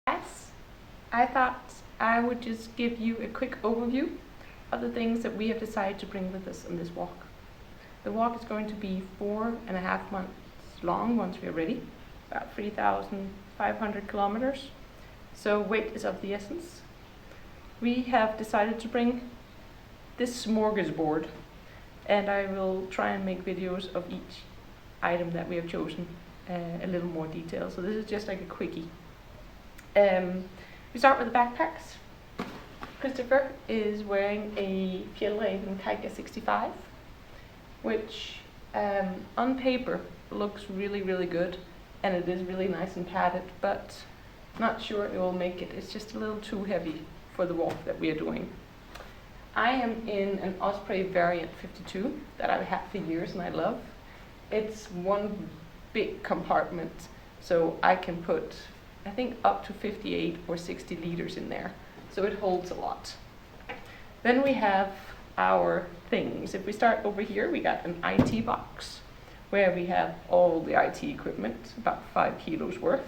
Yes, I thought I would just give you a quick overview of the things that we have decided to bring with us on this walk. The walk is going to be 4.5 months long once we are ready, about 3,500 kilometers. So weight is of the essence. We have decided to bring this smorgasbord, and I will try and make videos of each item that we have chosen a little more detail. So this is just like a quickie. We start with the backpacks. Christopher is wearing a Fjällräven Kaika 65, which on paper looks really good, and it is really nice and padded, but not sure it will make it. It's just a little too heavy for the walk that we are doing. I am in an Osprey variant 52 that I've had for years and I love. It's one big compartment, so I can put, I think, up to 58 or 60 liters in there, so it holds a lot. Then we have our things. If we start over here, we got an IT box where we have all the IT equipment, about 5 kilos worth,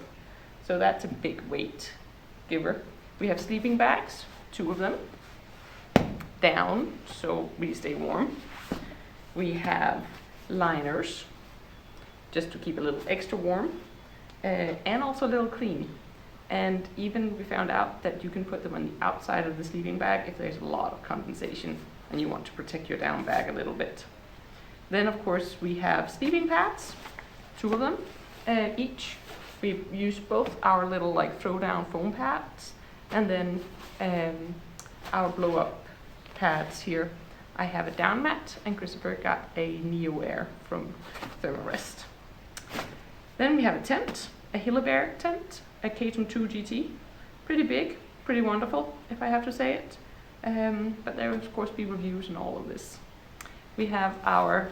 so that's a big weight giver. We have sleeping bags, 2 of them, down so we stay warm. We have liners just to keep a little extra warm, and also a little clean. And even we found out that you can put them on the outside of the sleeping bag if there's a lot of condensation and you want to protect your down bag a little bit. Then of course we have sleeping pads, 2 of them each. We use both our little like throw down foam pads and then our blow up pads here. I have a down mat and Christopher got a Neo Air from Thermarest. Then we have a tent, a Hilleberg tent, a K2 GT. Pretty big, pretty wonderful, if I have to say it. But there will of course be reviews and all of this. We have our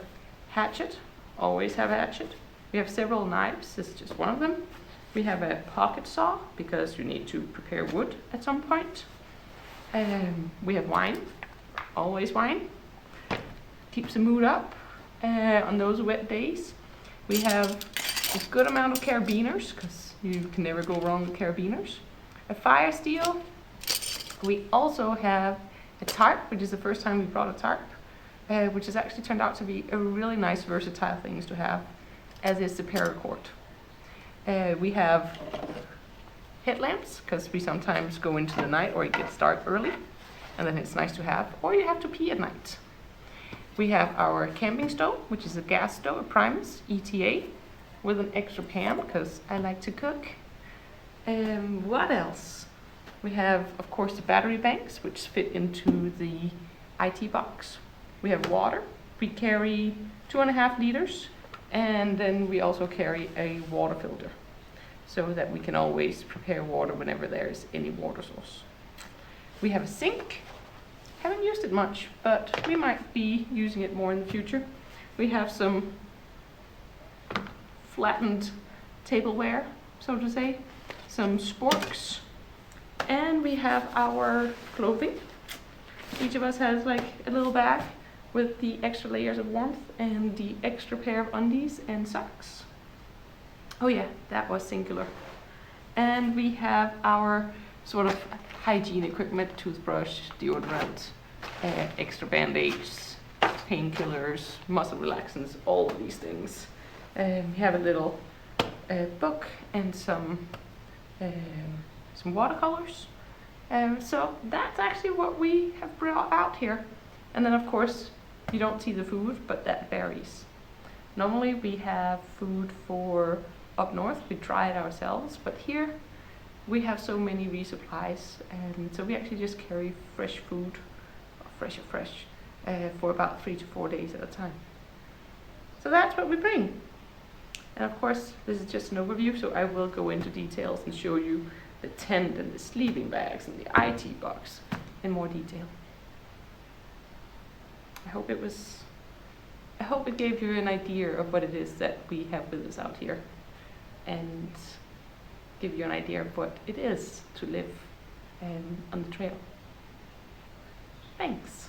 hatchet, always have a hatchet. We have several knives, this is just one of them. We have a pocket saw, because you need to prepare wood at some point. We have wine, always wine. Keeps the mood up on those wet days. We have a good amount of carabiners, because you can never go wrong with carabiners. A fire steel. We also have a tarp, which is the first time we brought a tarp, which has actually turned out to be a really nice versatile thing to have, as is the paracord. We have headlamps, because we sometimes go into the night or it gets dark early, and then it's nice to have, or you have to pee at night. We have our camping stove, which is a gas stove, a Primus ETA, with an extra pan, because I like to cook. What else? We have, of course, the battery banks, which fit into the IT box. We have water. We carry 2.5 liters, and then we also carry a water filter, so that we can always prepare water whenever there's any water source. We have a sink. Haven't used it much, but we might be using it more in the future. We have some flattened tableware, so to say, some sporks, and we have our clothing. Each of us has like a little bag with the extra layers of warmth and the extra pair of undies and socks. Oh yeah, that was singular. And we have our sort of hygiene equipment, toothbrush, deodorant, extra band-aids, painkillers, muscle relaxants, all of these things. We have a little book and some watercolors. So that's actually what we have brought out here. And then of course you don't see the food, but that varies. Normally we have food for up north, we try it ourselves, but here we have so many resupplies, and so we actually just carry fresh food, fresh, for about 3 to 4 days at a time. So that's what we bring. And of course, this is just an overview, so I will go into details and show you the tent and the sleeping bags and the IT box in more detail. I hope it gave you an idea of what it is that we have with us out here, and give you an idea of what it is to live on the trail. Thanks.